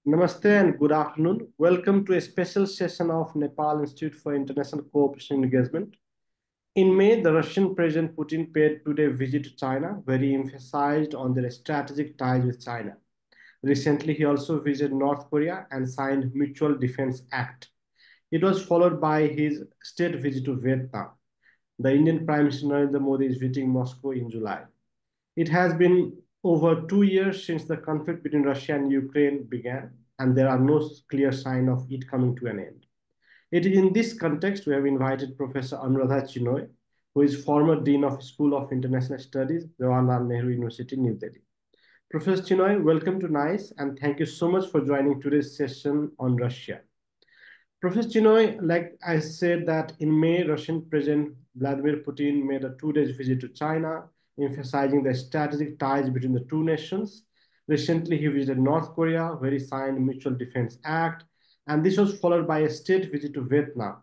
Namaste and good afternoon. Welcome to a special session of Nepal Institute for International Cooperation and Engagement. In May, the Russian President Putin paid today a visit to China, where he emphasized on their strategic ties with China. Recently, he also visited North Korea and signed Mutual Defense Act. It was followed by his state visit to Vietnam. The Indian Prime Minister Narendra Modi is visiting Moscow in July. It has been over 2 years since the conflict between Russia and Ukraine began, and there are no clear signs of it coming to an end. It is in this context we have invited Professor Anuradha Chenoy, who is former Dean of School of International Studies, Jawaharlal Nehru University, New Delhi. Professor Chenoy, welcome to NICE, and thank you so much for joining today's session on Russia. Professor Chenoy, like I said that in May, Russian President Vladimir Putin made a 2 days visit to China, emphasizing the strategic ties between the two nations. Recently, he visited North Korea, where he signed Mutual Defense Act, and this was followed by a state visit to Vietnam.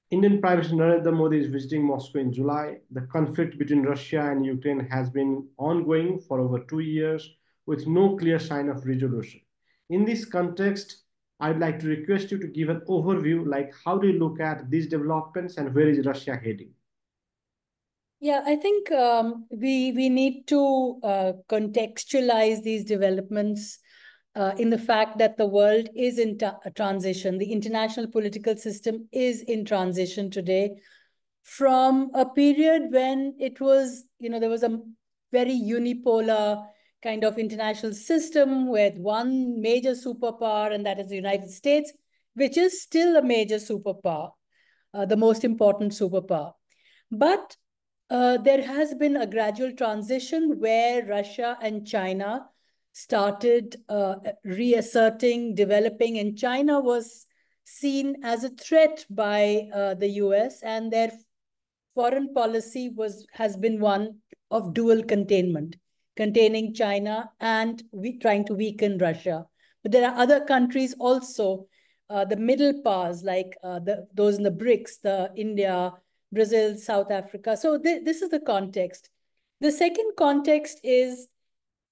Indian Prime Minister Narendra Modi is visiting Moscow in July. The conflict between Russia and Ukraine has been ongoing for over 2 years with no clear sign of resolution. In this context, I'd like to request you to give an overview, like how do you look at these developments and where is Russia heading? Yeah, I think we need to contextualize these developments in the fact that the world is in transition. The international political system is in transition today from a period when it was, there was a very unipolar kind of international system with one major superpower, and that is the United States, which is still a major superpower, the most important superpower. But there has been a gradual transition where Russia and China started reasserting, developing, and China was seen as a threat by the US, and their foreign policy has been one of dual containment, containing China and trying to weaken Russia. But there are other countries also, the middle powers, like those in the BRICS, the India, Brazil, South Africa. So this is the context. The second context is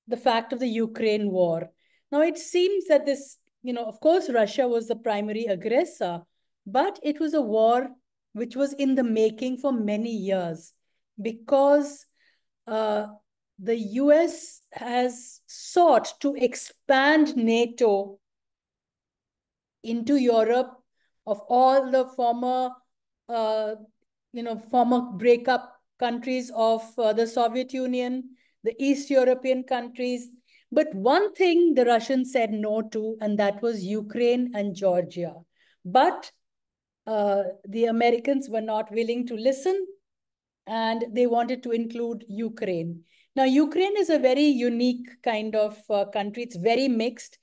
the fact of the Ukraine war. Now, it seems that this, of course, Russia was the primary aggressor, but it was a war which was in the making for many years because the US has sought to expand NATO into Europe of all the former former breakup countries of the Soviet Union, the East European countries. But one thing the Russians said no to, and that was Ukraine and Georgia. But the Americans were not willing to listen, and they wanted to include Ukraine. Now, Ukraine is a very unique kind of country. It's very mixed.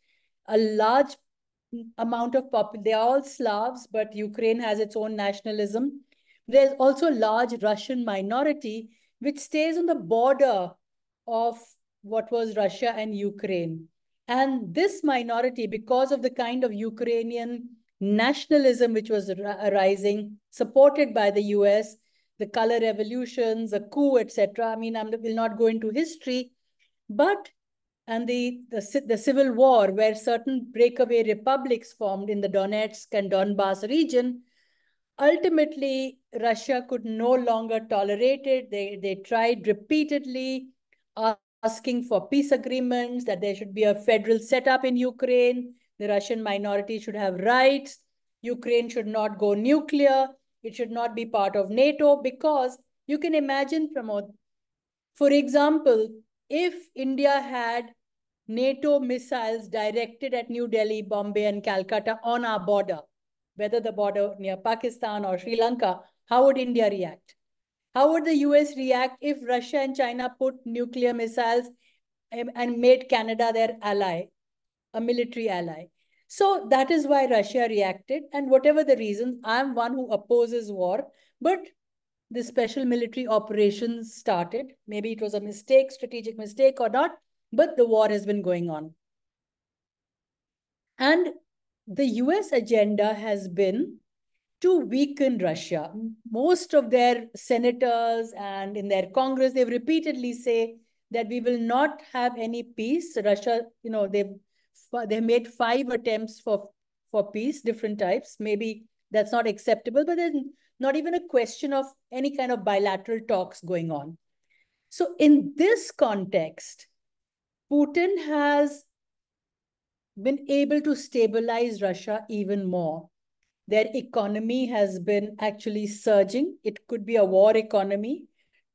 A large amount of population, they're all Slavs, but Ukraine has its own nationalism. There's also a large Russian minority which stays on the border of what was Russia and Ukraine. And this minority, because of the kind of Ukrainian nationalism which was arising, supported by the US, the color revolutions, the coup, etc. I mean, I will not go into history, but and the civil war, where certain breakaway republics formed in the Donetsk and Donbass region, ultimately, Russia could no longer tolerate it. They tried repeatedly asking for peace agreements, that there should be a federal setup in Ukraine. The Russian minority should have rights. Ukraine should not go nuclear. It should not be part of NATO, because you can imagine, Pramod, for example, if India had NATO missiles directed at New Delhi, Bombay, and Calcutta on our border, whether the border near Pakistan or Sri Lanka, how would India react? How would the US react if Russia and China put nuclear missiles and made Canada their ally, a military ally? So that is why Russia reacted. And whatever the reasons, I'm one who opposes war, but the special military operations started. Maybe it was a mistake, strategic mistake or not, but the war has been going on. And the US agenda has been to weaken Russia. Most of their senators and in their Congress, they've repeatedly say that we will not have any peace. Russia, they've they made 5 attempts for peace, different types. Maybe that's not acceptable, but there's not even a question of any kind of bilateral talks going on. So in this context, Putin has been able to stabilize Russia even more. Their economy has been actually surging. It could be a war economy,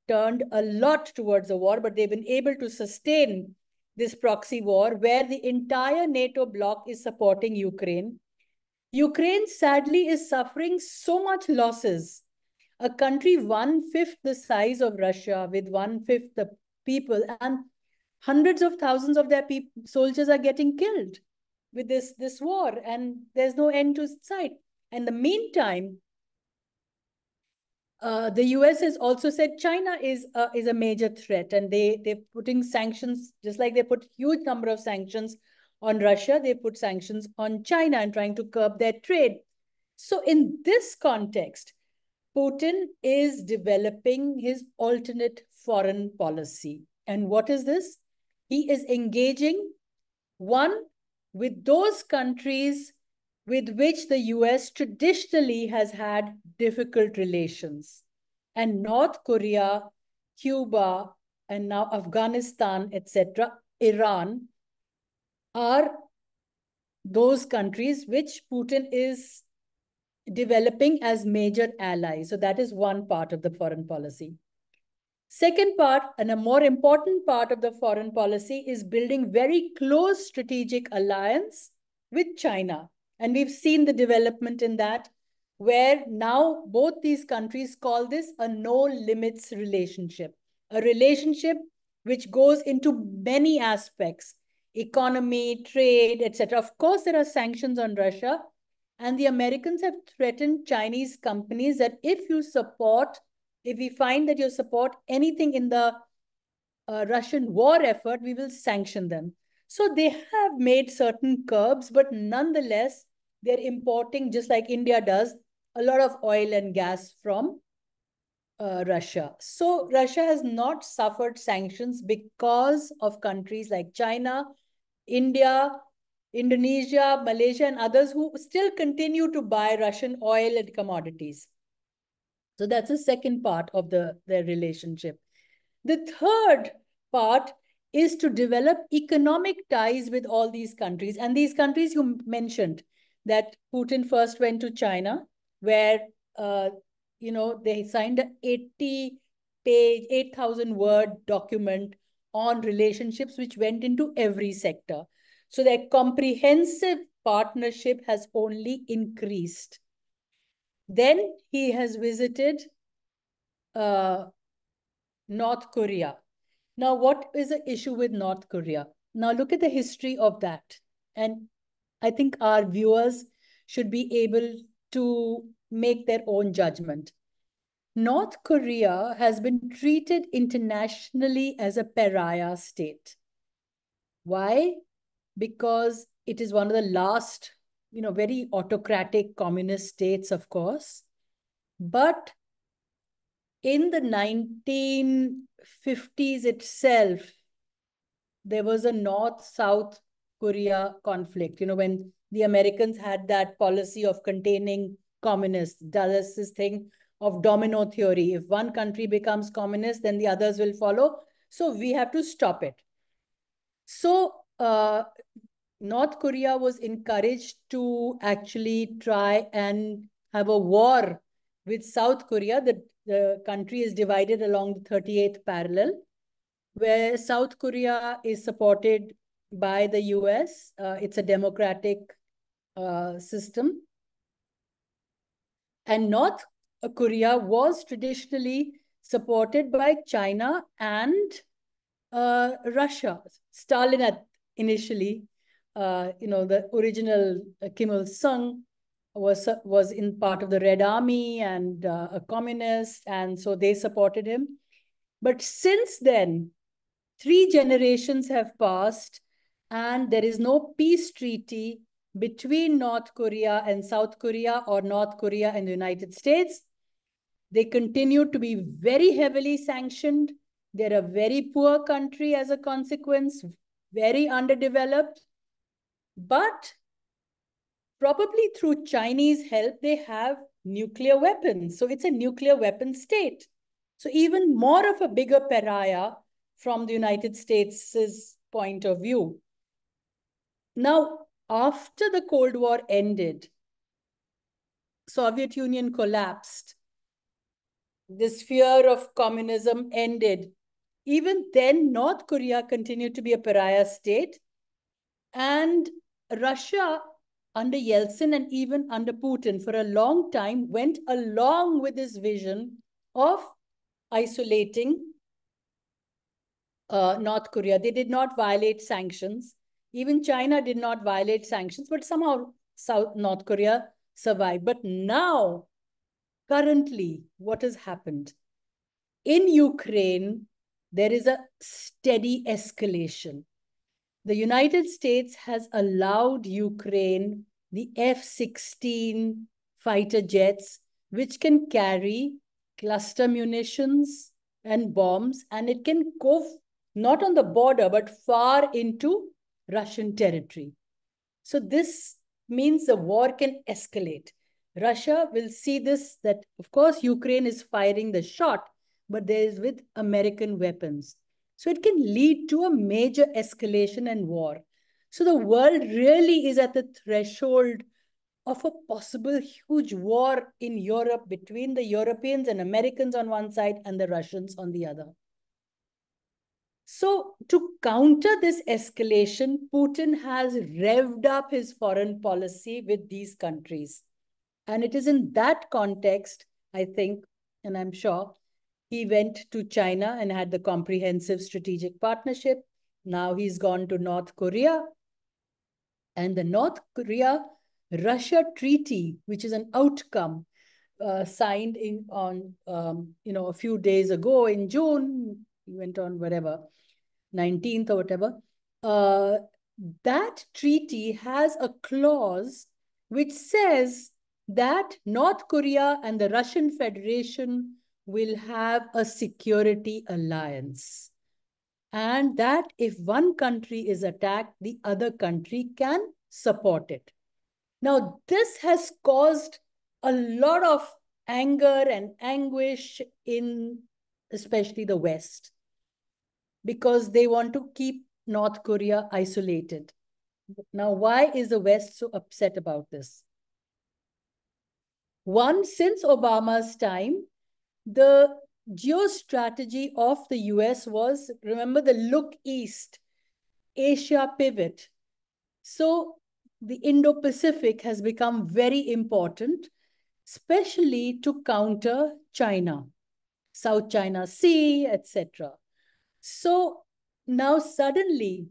turned a lot towards a war, but they've been able to sustain this proxy war where the entire NATO bloc is supporting Ukraine. Ukraine, sadly, is suffering so much losses. A country 1/5 the size of Russia, with 1/5 the people, and hundreds of thousands of their soldiers are getting killed with this war, and there's no end to sight. In the meantime, the US has also said China is a major threat, and they're putting sanctions, just like they put huge number of sanctions on Russia, they put sanctions on China and trying to curb their trade. So in this context, Putin is developing his alternate foreign policy. And what is this? He is engaging, one, with those countries with which the US traditionally has had difficult relations. And North Korea, Cuba, and now Afghanistan, etc., Iran, are those countries which Putin is developing as major allies. So that is one part of the foreign policy. Second part, and a more important part of the foreign policy, is building very close strategic alliance with China. And we've seen the development in that, where now both these countries call this a no limits relationship, a relationship which goes into many aspects, economy, trade, etc. Of course, there are sanctions on Russia, and the Americans have threatened Chinese companies that if we find that you support anything in the Russian war effort, we will sanction them. So they have made certain curbs, but nonetheless, they're importing, just like India does, a lot of oil and gas from Russia. So Russia has not suffered sanctions because of countries like China, India, Indonesia, Malaysia, and others who still continue to buy Russian oil and commodities. So that's the second part of their relationship. The third part is to develop economic ties with all these countries. And these countries you mentioned, that Putin first went to China, where they signed an 80-page, 8,000-word document on relationships, which went into every sector. So their comprehensive partnership has only increased. Then he has visited North Korea. Now, what is the issue with North Korea? Now, look at the history of that. And I think our viewers should be able to make their own judgment. North Korea has been treated internationally as a pariah state. Why? Because it is one of the last, very autocratic communist states, of course. But in the 1950s itself, there was a North-South Korea conflict, when the Americans had that policy of containing communists. There's this thing of domino theory. If one country becomes communist, then the others will follow. So we have to stop it. So North Korea was encouraged to actually try and have a war with South Korea. The country is divided along the 38th parallel, where South Korea is supported by the US. It's a democratic system. And North Korea was traditionally supported by China and Russia. Stalin initially, the original Kim Il-sung was in part of the Red Army and a communist, and so they supported him. But since then, 3 generations have passed, and there is no peace treaty between North Korea and South Korea, or North Korea and the United States. They continue to be very heavily sanctioned. They're a very poor country as a consequence, very underdeveloped. But probably through Chinese help, they have nuclear weapons. So it's a nuclear weapon state. So even more of a bigger pariah from the United States' point of view. Now, after the Cold War ended, Soviet Union collapsed, this fear of communism ended. Even then, North Korea continued to be a pariah state. And Russia, under Yeltsin and even under Putin, for a long time, went along with this vision of isolating North Korea. They did not violate sanctions. Even China did not violate sanctions, but somehow North Korea survived. But now, currently, what has happened? In Ukraine, there is a steady escalation. The United States has allowed Ukraine the F-16 fighter jets, which can carry cluster munitions and bombs, and it can go not on the border, but far into Russian territory. So this means the war can escalate. Russia will see this, that of course Ukraine is firing the shot, but there is with American weapons. So it can lead to a major escalation and war. So the world really is at the threshold of a possible huge war in Europe between the Europeans and Americans on one side and the Russians on the other. So to counter this escalation, Putin has revved up his foreign policy with these countries. And it is in that context, I think, and I'm sure, he went to China and had the comprehensive strategic partnership. Now he's gone to North Korea. And the North Korea-Russia treaty, which is an outcome signed on a few days ago in June, went on whatever, 19th or whatever, that treaty has a clause which says that North Korea and the Russian Federation will have a security alliance. And that if one country is attacked, the other country can support it. Now, this has caused a lot of anger and anguish in especially the West, because they want to keep North Korea isolated. Now, why is the West so upset about this? One, since Obama's time, the geostrategy of the US was, remember, the look east, Asia pivot. So the Indo-Pacific has become very important, especially to counter China, South China Sea, etc. So now suddenly,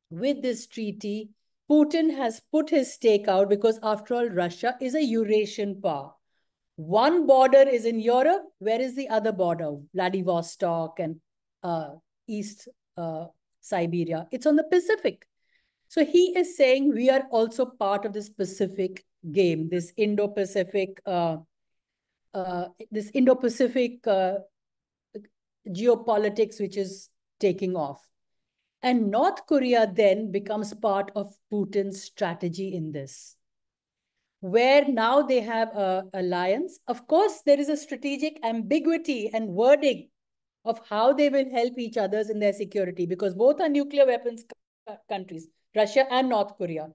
with this treaty, Putin has put his stake out, because after all, Russia is a Eurasian power. One border is in Europe. Where is the other border? Vladivostok and East Siberia. It's on the Pacific. So he is saying we are also part of this Pacific game, this Indo-Pacific geopolitics, which is taking off. And North Korea then becomes part of Putin's strategy in this, where now they have an alliance. Of course, there is a strategic ambiguity and wording of how they will help each other in their security, because both are nuclear weapons countries, Russia and North Korea,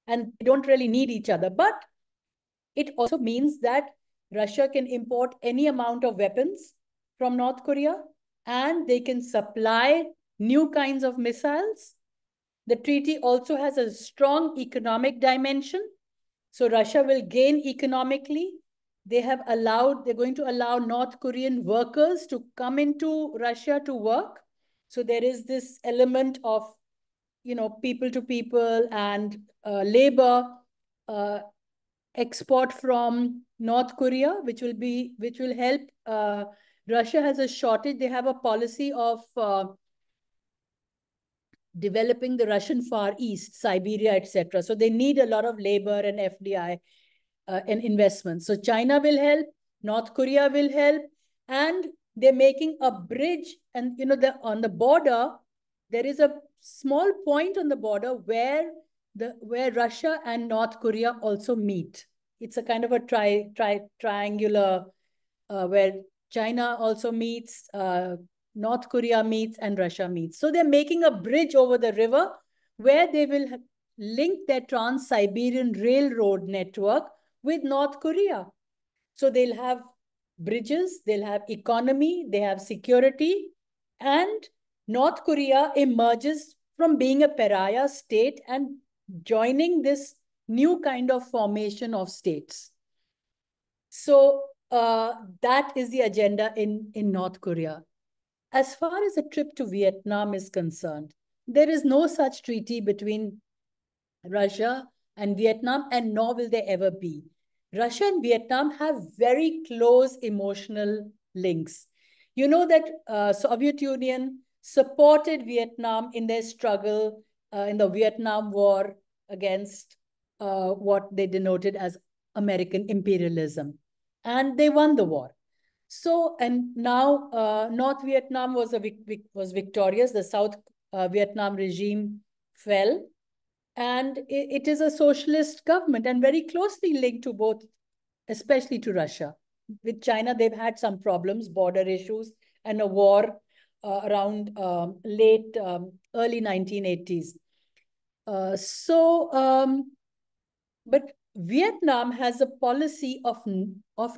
and they don't really need each other. But it also means that Russia can import any amount of weapons from North Korea, and they can supply new kinds of missiles. The treaty also has a strong economic dimension. So Russia will gain economically. They're going to allow North Korean workers to come into Russia to work. So there is this element of, people to people and labor export from North Korea, which will help. Russia has a shortage. They have a policy of developing the Russian Far East, Siberia, etc. So they need a lot of labor and FDI and investments. So China will help, North Korea will help, and they're making a bridge. And on the border, there is a small point on the border where Russia and North Korea also meet. It's a kind of a triangular where China also meets, North Korea meets, and Russia meets. So they're making a bridge over the river where they will link their Trans-Siberian Railroad network with North Korea. So they'll have bridges, they'll have economy, they have security, and North Korea emerges from being a pariah state and joining this new kind of formation of states. So that is the agenda in North Korea. As far as a trip to Vietnam is concerned, there is no such treaty between Russia and Vietnam, and nor will there ever be. Russia and Vietnam have very close emotional links. You know that Soviet Union supported Vietnam in their struggle in the Vietnam War against what they denoted as American imperialism. And they won the war. So, and now North Vietnam was victorious. The South Vietnam regime fell. And it is a socialist government and very closely linked to both, especially to Russia. With China, they've had some problems, border issues, and a war around early 1980s. But Vietnam has a policy of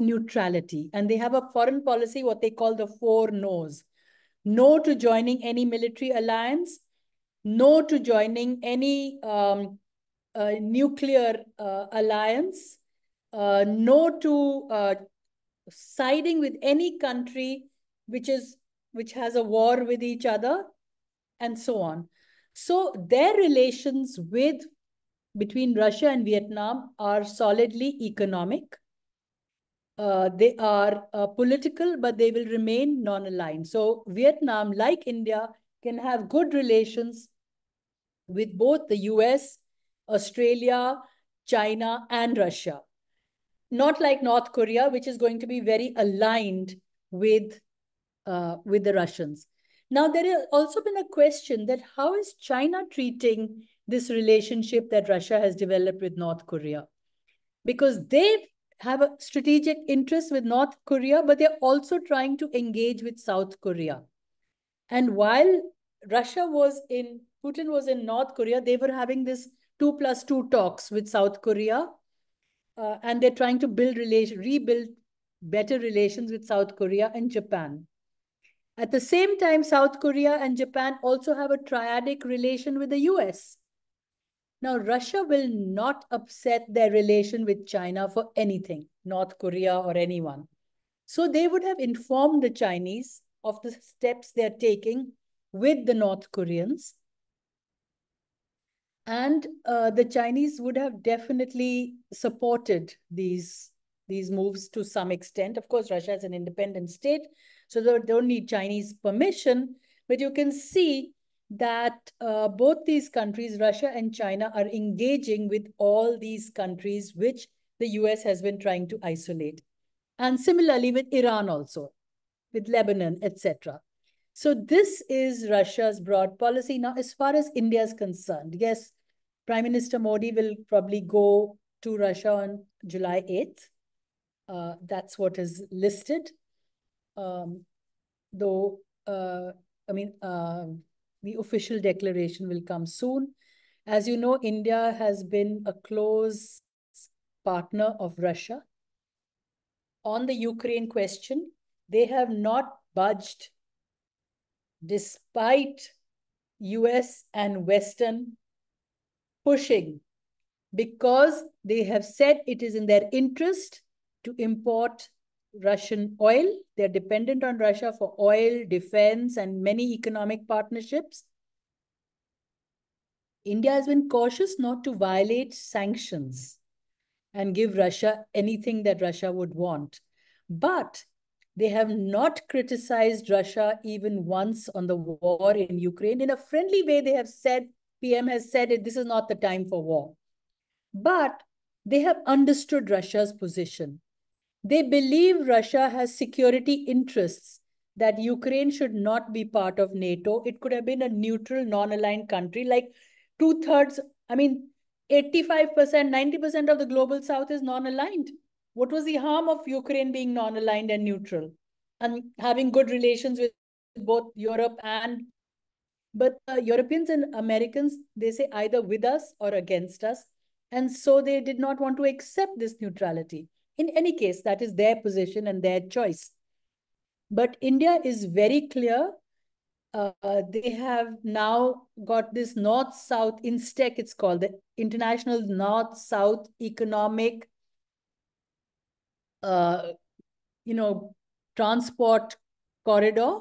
neutrality, and they have a foreign policy, what they call the 4 no's. No to joining any military alliance, no to joining any nuclear alliance, no to siding with any country which has a war with each other, and so on. So their relations between Russia and Vietnam are solidly economic. They are political, but they will remain non-aligned. So Vietnam, like India, can have good relations with both the US, Australia, China, and Russia. Not like North Korea, which is going to be very aligned with the Russians. Now, there has also been a question that how is China treating this relationship that Russia has developed with North Korea? Because they have a strategic interest with North Korea, but they're also trying to engage with South Korea. And while Putin was in North Korea, they were having this 2+2 talks with South Korea. And they're trying to rebuild better relations with South Korea and Japan. At the same time, South Korea and Japan also have a triadic relation with the US. Now, Russia will not upset their relation with China for anything, North Korea or anyone. So they would have informed the Chinese of the steps they're taking with the North Koreans. And the Chinese would have definitely supported these moves to some extent. Of course, Russia is an independent state, so they don't need Chinese permission. But you can see that both these countries, Russia and China, are engaging with all these countries which the US has been trying to isolate. And similarly with Iran also, with Lebanon, etc. So this is Russia's broad policy. Now, as far as India is concerned, yes, Prime Minister Modi will probably go to Russia on July 8th. That's what is listed. The official declaration will come soon. As you know, India has been a close partner of Russia. On the Ukraine question, they have not budged despite US and Western pushing, because they have said it is in their interest to import Russian oil. They're dependent on Russia for oil, defense, and many economic partnerships. India has been cautious not to violate sanctions and give Russia anything that Russia would want. But they have not criticized Russia even once on the war in Ukraine. In a friendly way, they have said, PM has said it, this is not the time for war. But they have understood Russia's position. They believe Russia has security interests that Ukraine should not be part of NATO. It could have been a neutral, non-aligned country. Like 2/3, I mean, 85%, 90% of the global south is non-aligned. What was the harm of Ukraine being non-aligned and neutral and having good relations with both Europe and, but Europeans and Americans, they say either with us or against us. And so they did not want to accept this neutrality. In any case, that is their position and their choice. But India is very clear. They have now got this North-South INSTEC, it's called the International North-South Economic, transport corridor,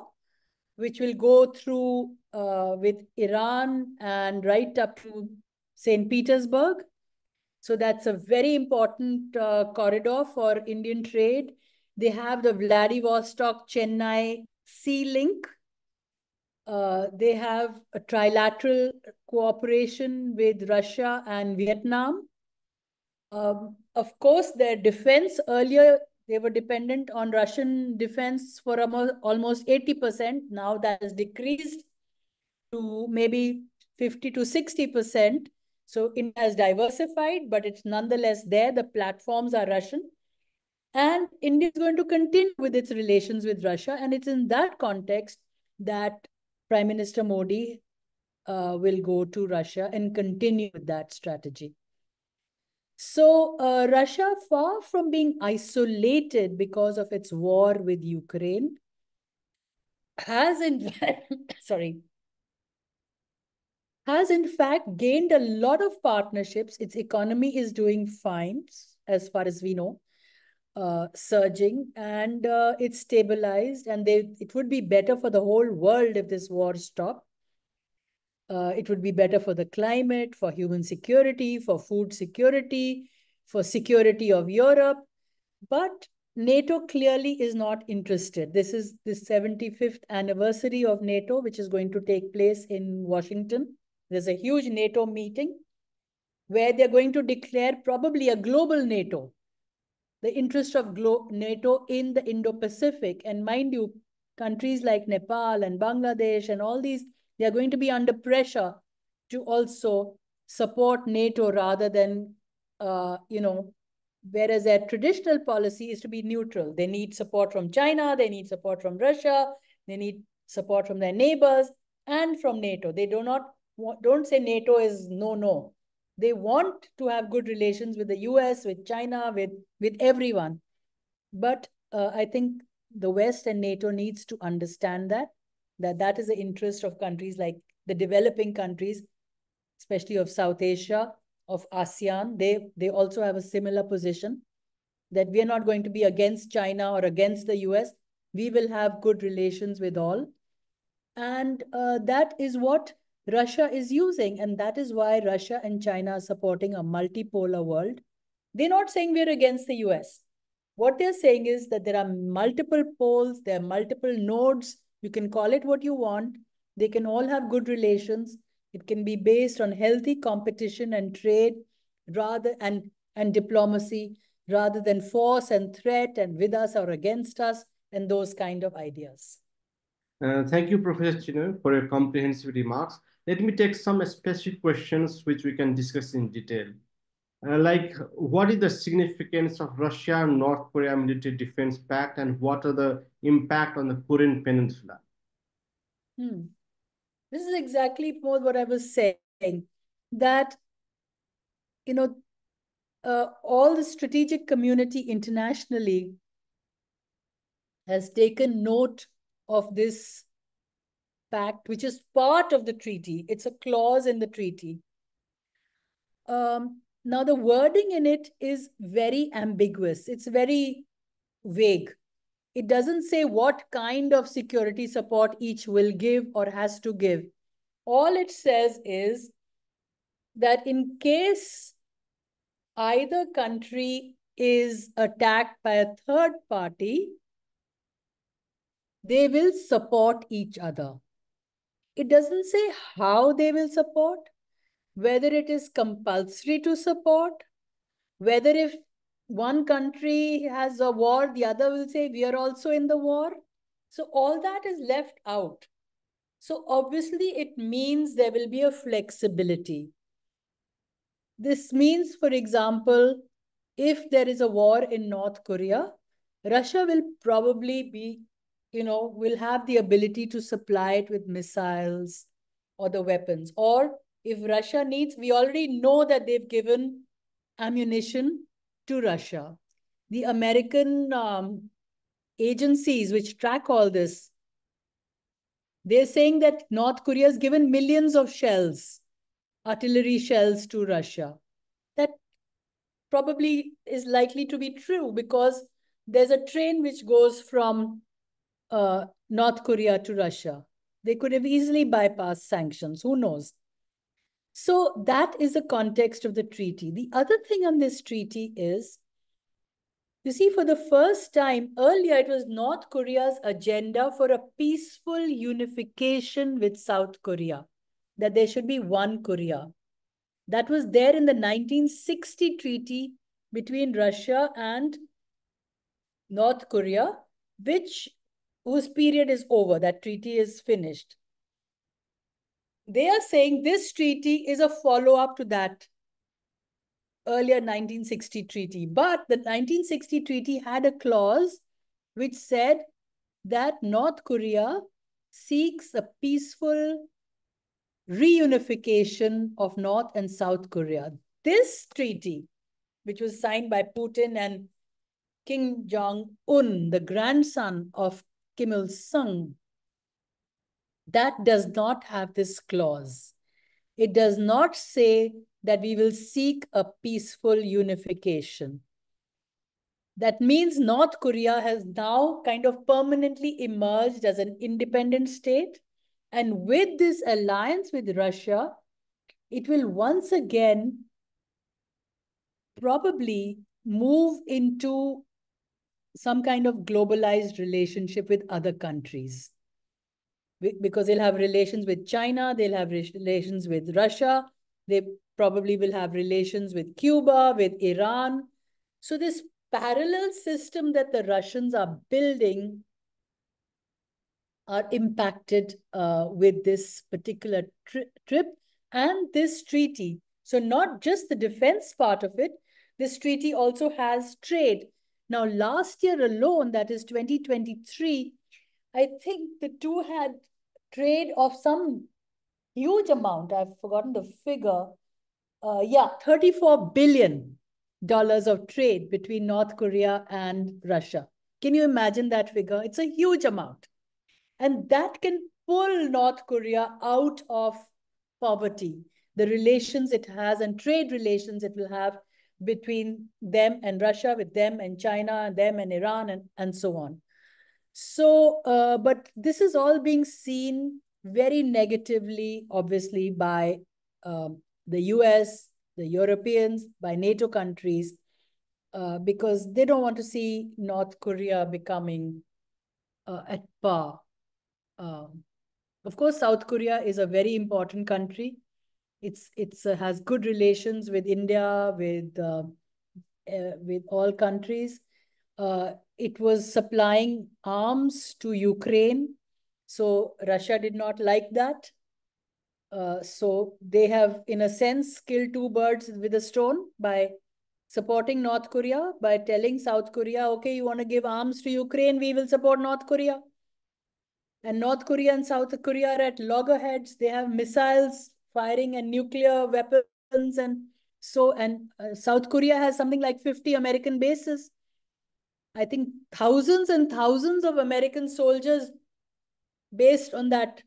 which will go through with Iran and right up to St. Petersburg. So that's a very important corridor for Indian trade. They have the Vladivostok Chennai Sea Link. They have a trilateral cooperation with Russia and Vietnam. Of course, their defense earlier, they were dependent on Russian defense for almost 80%. Now that has decreased to maybe 50 to 60%. So it has diversified, but it's nonetheless there. The platforms are Russian. And India is going to continue with its relations with Russia. And it's in that context that Prime Minister Modi will go to Russia and continue with that strategy. So Russia, far from being isolated because of its war with Ukraine, has in fact, has in fact gained a lot of partnerships. Its economy is doing fine, as far as we know, surging, and it's stabilized. And it would be better for the whole world if this war stopped. It would be better for the climate, for human security, for food security, for security of Europe. But NATO clearly is not interested. This is the 75th anniversary of NATO, which is going to take place in Washington. There's a huge NATO meeting where they're going to declare probably a global NATO, the interest of NATO in the Indo-Pacific. And mind you, countries like Nepal and Bangladesh and all these, they are going to be under pressure to also support NATO rather than, whereas their traditional policy is to be neutral. They need support from China, they need support from Russia, they need support from their neighbors and from NATO. They don't say NATO is no. They want to have good relations with the US, with China, with everyone. But I think the West and NATO needs to understand that is the interest of countries like the developing countries, especially of South Asia, of ASEAN. They also have a similar position that we are not going to be against China or against the US. We will have good relations with all. And that is what Russia is using. And that is why Russia and China are supporting a multipolar world. They're not saying we're against the US. What they're saying is that there are multiple poles, there are multiple nodes. You can call it what you want. They can all have good relations. It can be based on healthy competition and trade and diplomacy rather than force and threat and with us or against us and those kind of ideas. Thank you, Professor Chenoy, for your comprehensive remarks. Let me take some specific questions which we can discuss in detail. Like, what is the significance of Russia and North Korea military defense pact, and what are the impact on the Korean peninsula? This is exactly what I was saying, that, all the strategic community internationally has taken note of this pact, which is part of the treaty. It's a clause in the treaty. Now, the wording in it is very ambiguous. It's very vague. It doesn't say what kind of security support each will give or has to give. All it says is that in case either country is attacked by a third party, they will support each other. It doesn't say how they will support, whether it is compulsory to support, whether if one country has a war, the other will say, we are also in the war. So all that is left out. So obviously it means there will be a flexibility. This means, for example, if there is a war in North Korea, Russia will probably be, will have the ability to supply it with missiles or the weapons. Or if Russia needs, we already know that they've given ammunition to Russia. The American agencies which track all this, they're saying that North Korea has given millions of shells, artillery shells to Russia. That probably is likely to be true because there's a train which goes from North Korea to Russia. They could have easily bypassed sanctions. Who knows? So that is the context of the treaty. The other thing on this treaty is, you see, for the first time, earlier it was North Korea's agenda for a peaceful unification with South Korea, that there should be one Korea. That was there in the 1960 treaty between Russia and North Korea, whose period is over. That treaty is finished. They are saying this treaty is a follow-up to that earlier 1960 treaty. But the 1960 treaty had a clause which said that North Korea seeks a peaceful reunification of North and South Korea. This treaty, which was signed by Putin and Kim Jong-un, the grandson of Kim Il-sung, that does not have this clause. It does not say that we will seek a peaceful unification. That means North Korea has now kind of permanently emerged as an independent state. And with this alliance with Russia, it will once again probably move into some kind of globalized relationship with other countries. Because they'll have relations with China, they'll have relations with Russia, they probably will have relations with Cuba, with Iran. So this parallel system that the Russians are building are impacted with this particular trip and this treaty. So not just the defense part of it, this treaty also has trade. Now, last year alone, that is 2023, I think the two had trade of some huge amount. I've forgotten the figure. $34 billion of trade between North Korea and Russia. Can you imagine that figure? It's a huge amount. And that can pull North Korea out of poverty. The relations it has and trade relations it will have between them and Russia, with them and China, them and Iran, and so on. So, but this is all being seen very negatively, obviously, by the US, the Europeans, by NATO countries, because they don't want to see North Korea becoming at par. Of course, South Korea is a very important country. It's has good relations with India, with all countries. It was supplying arms to Ukraine, so Russia did not like that. So they have, in a sense, killed two birds with a stone by supporting North Korea, by telling South Korea, okay, you want to give arms to Ukraine, we will support North Korea. And North Korea and South Korea are at loggerheads. They have missiles firing and nuclear weapons. And South Korea has something like 50 American bases. I think thousands and thousands of American soldiers based on that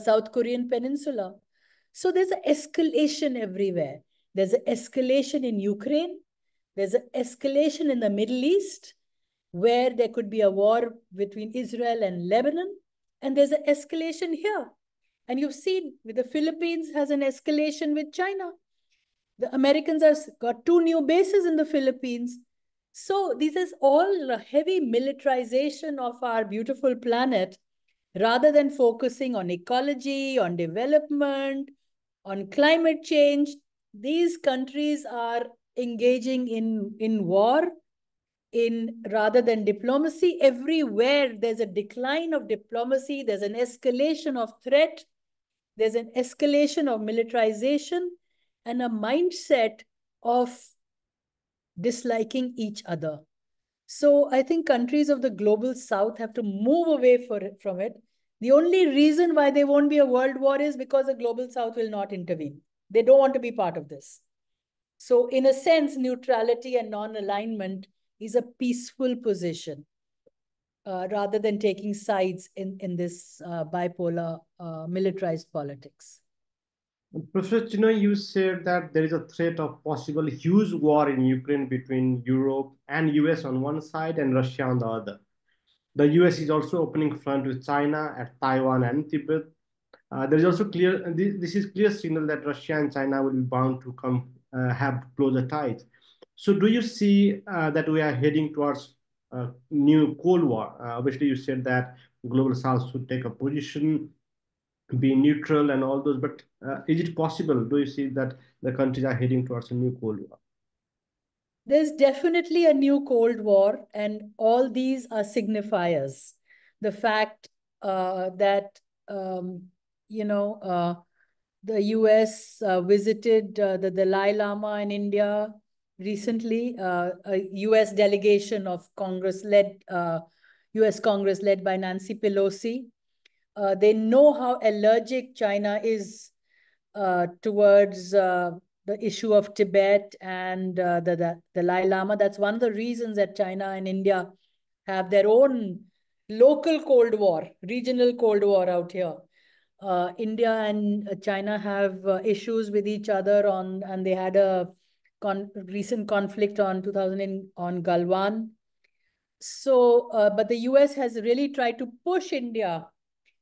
South Korean peninsula. So there's an escalation everywhere. There's an escalation in Ukraine. There's an escalation in the Middle East, where there could be a war between Israel and Lebanon. And there's an escalation here. And you've seen with the Philippines has an escalation with China. The Americans have got 2 new bases in the Philippines. So this is all a heavy militarization of our beautiful planet, rather than focusing on ecology, on development, on climate change. These countries are engaging in war in rather than diplomacy. Everywhere there's a decline of diplomacy, there's an escalation of threat, there's an escalation of militarization, and a mindset of disliking each other. So I think countries of the global south have to move away from it. The only reason why there won't be a world war is because the global south will not intervene. They don't want to be part of this. So in a sense, neutrality and non-alignment is a peaceful position rather than taking sides in this bipolar militarized politics. Professor Chenoy, you said that there is a threat of possible huge war in Ukraine between Europe and US on one side and Russia on the other. The US is also opening front with China at Taiwan and Tibet. There is also this is clear signal that Russia and China will be bound to have closer ties. So do you see that we are heading towards a new Cold War? Obviously, you said that global South should take a position, be neutral and all those, but is it possible? Do you see that the countries are heading towards a new Cold War? There's definitely a new Cold War, and all these are signifiers. The fact that, you know, the US visited the Dalai Lama in India recently, a US delegation of US Congress led by Nancy Pelosi. They know how allergic China is towards the issue of Tibet and the Dalai Lama. That's one of the reasons that China and India have their own local Cold War, regional Cold War out here. India and China have issues with each other and they had a recent conflict on 2000 on Galwan. So, but the US has really tried to push India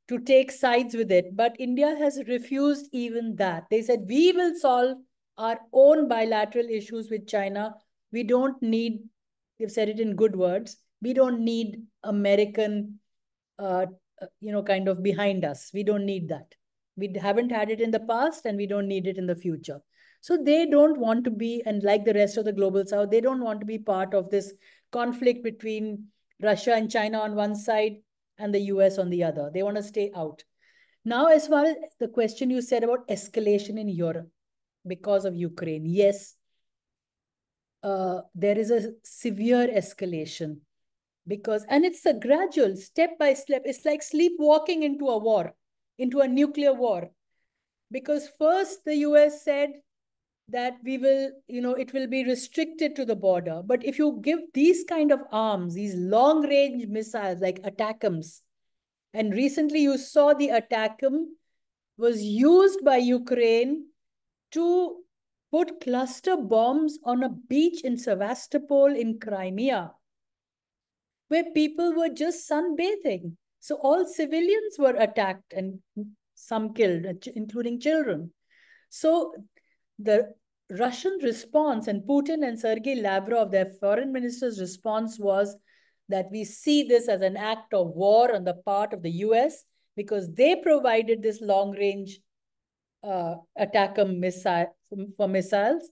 to take sides with it. But India has refused even that. They said, we will solve our own bilateral issues with China. We don't need, they've said it in good words, we don't need American, kind of behind us. We don't need that. We haven't had it in the past and we don't need it in the future. So they don't want to be, and like the rest of the global south, they don't want to be part of this conflict between Russia and China on one side and the US on the other. They want to stay out. Now, as far as the question you said about escalation in Europe because of Ukraine, yes, there is a severe escalation because, and it's a gradual, step by step. It's like sleepwalking into a war, into a nuclear war. Because first the US said that we will, it will be restricted to the border. But if you give these kind of arms, these long range missiles like ATACMS, and recently you saw the ATACM was used by Ukraine to put cluster bombs on a beach in Sevastopol in Crimea, where people were just sunbathing. So all civilians were attacked and some killed, including children. So the Russian response, and Putin and Sergei Lavrov, their foreign minister's response was that we see this as an act of war on the part of the US because they provided this long-range ATACMS missile for missiles.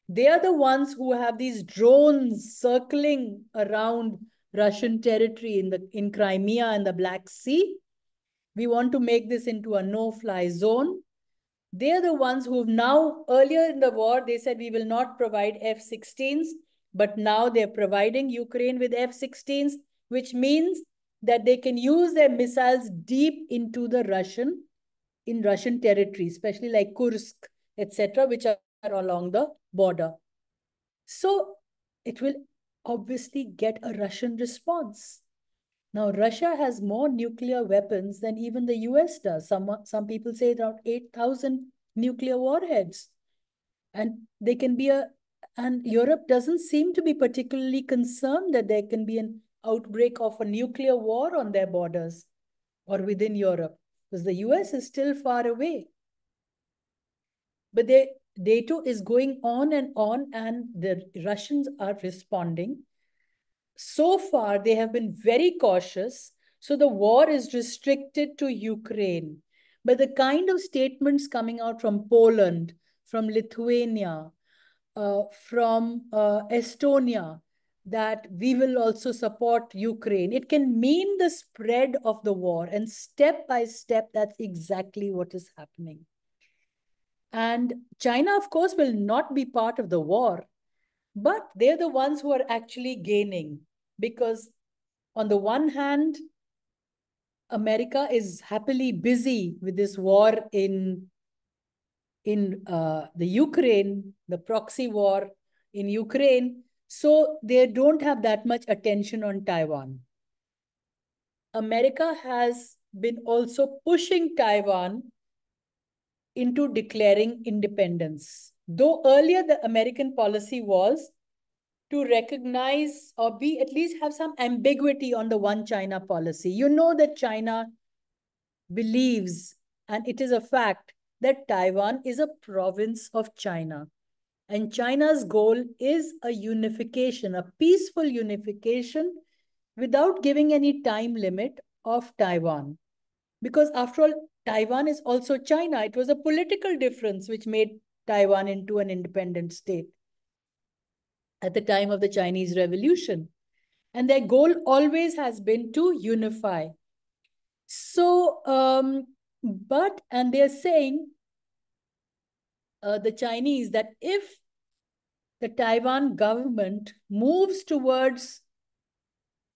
They are the ones who have these drones circling around Russian territory in Crimea and the Black Sea. We want to make this into a no-fly zone. They're the ones who've now, earlier in the war, they said we will not provide F-16s, but now they're providing Ukraine with F-16s, which means that they can use their missiles deep into the Russian territory, especially like Kursk, etc., which are along the border. So it will obviously get a Russian response. Now, Russia has more nuclear weapons than even the US does. Some people say around 8,000 nuclear warheads. And they can be and Europe doesn't seem to be particularly concerned that there can be an outbreak of a nuclear war on their borders or within Europe, because the US is still far away. But NATO is going on, and the Russians are responding. So far, they have been very cautious. So the war is restricted to Ukraine. But the kind of statements coming out from Poland, from Lithuania, from Estonia, that we will also support Ukraine. It can mean the spread of the war, and step by step, that's exactly what is happening. And China, of course, will not be part of the war, but they're the ones who are actually gaining, because on the one hand, America is happily busy with this war in the Ukraine, the proxy war in Ukraine. So they don't have that much attention on Taiwan. America has been also pushing Taiwan into declaring independence. Though earlier the American policy was to recognize or be at least have some ambiguity on the one China policy. You know that China believes, and it is a fact, that Taiwan is a province of China. And China's goal is a unification, a peaceful unification without giving any time limit of Taiwan. Because after all, Taiwan is also China. It was a political difference which made Taiwan into an independent state at the time of the Chinese Revolution. And their goal always has been to unify. So, and they're saying, the Chinese, that if the Taiwan government moves towards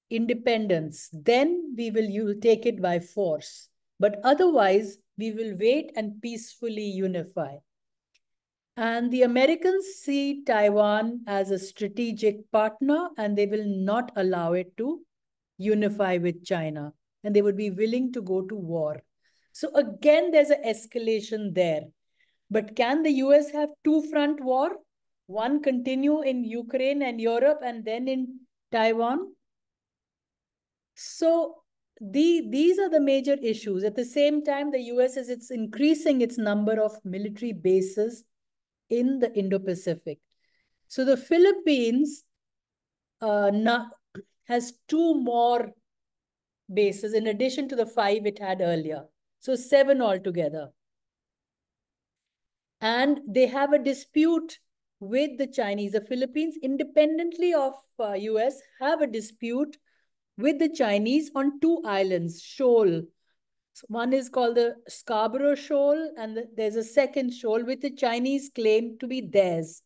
independence, then we will take it by force. But otherwise, we will wait and peacefully unify. And the Americans see Taiwan as a strategic partner, and they will not allow it to unify with China. And they would be willing to go to war. So again, there's an escalation there. But can the US have two-front war? One continue in Ukraine and Europe and then in Taiwan? So these are the major issues. At the same time, the US is increasing its number of military bases in the Indo-Pacific. So the Philippines has 2 more bases in addition to the 5 it had earlier. So 7 altogether. And they have a dispute with the Chinese. The Philippines, independently of US, have a dispute with the Chinese on 2 islands, shoal. One is called the Scarborough Shoal, and there's a second shoal which the Chinese claim to be theirs.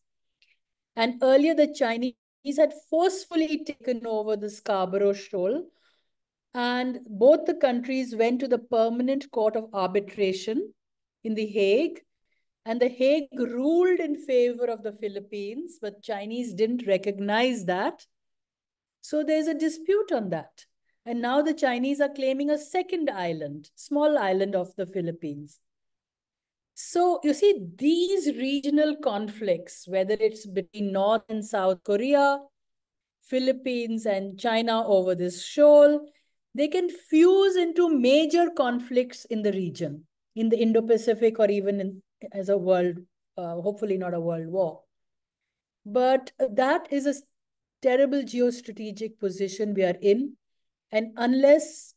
And earlier, the Chinese had forcefully taken over the Scarborough Shoal, and both the countries went to the Permanent Court of Arbitration in The Hague, and The Hague ruled in favor of the Philippines, but Chinese didn't recognize that. So there's a dispute on that. And now the Chinese are claiming a second island, small island of the Philippines. So you see, these regional conflicts, whether it's between North and South Korea, Philippines and China over this shoal, they can fuse into major conflicts in the region, in the Indo-Pacific, or even as a world, hopefully not a world war. But that is a terrible geostrategic position we are in. And unless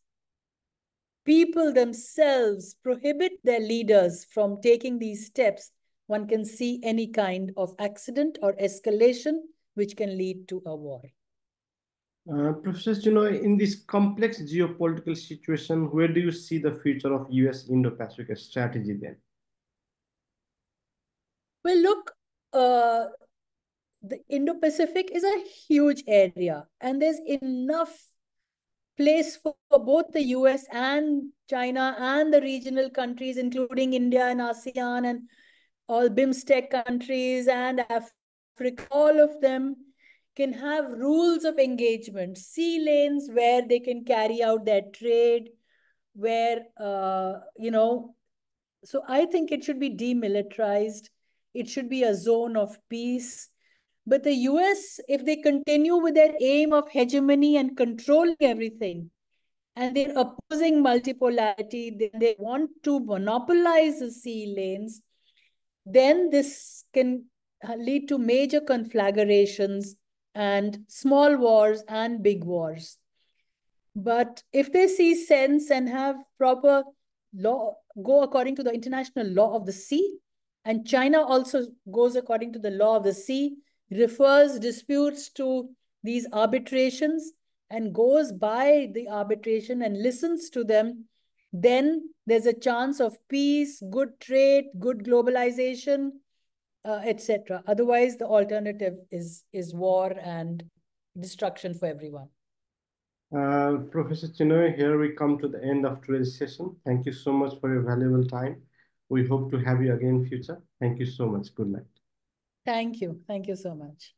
people themselves prohibit their leaders from taking these steps, one can see any kind of accident or escalation which can lead to a war. Professor Chenoy, in this complex geopolitical situation, where do you see the future of US Indo-Pacific strategy then? Well, look, the Indo-Pacific is a huge area, and there's enough place for both the US and China and the regional countries, including India and ASEAN and all BIMSTEC countries and Africa. All of them can have rules of engagement, sea lanes where they can carry out their trade, where, so I think it should be demilitarized. It should be a zone of peace. But the US, if they continue with their aim of hegemony and controlling everything, and they're opposing multipolarity, they want to monopolize the sea lanes, then this can lead to major conflagrations and small wars and big wars. But if they see sense and have proper law, go according to the international law of the sea, and China also goes according to the law of the sea, refers disputes to these arbitrations and goes by the arbitration and listens to them, then there's a chance of peace, good trade, good globalization, etc. Otherwise, the alternative is war and destruction for everyone. Professor Chenoy, here we come to the end of today's session. Thank you so much for your valuable time. We hope to have you again in future. Thank you so much. Good night. Thank you. Thank you so much.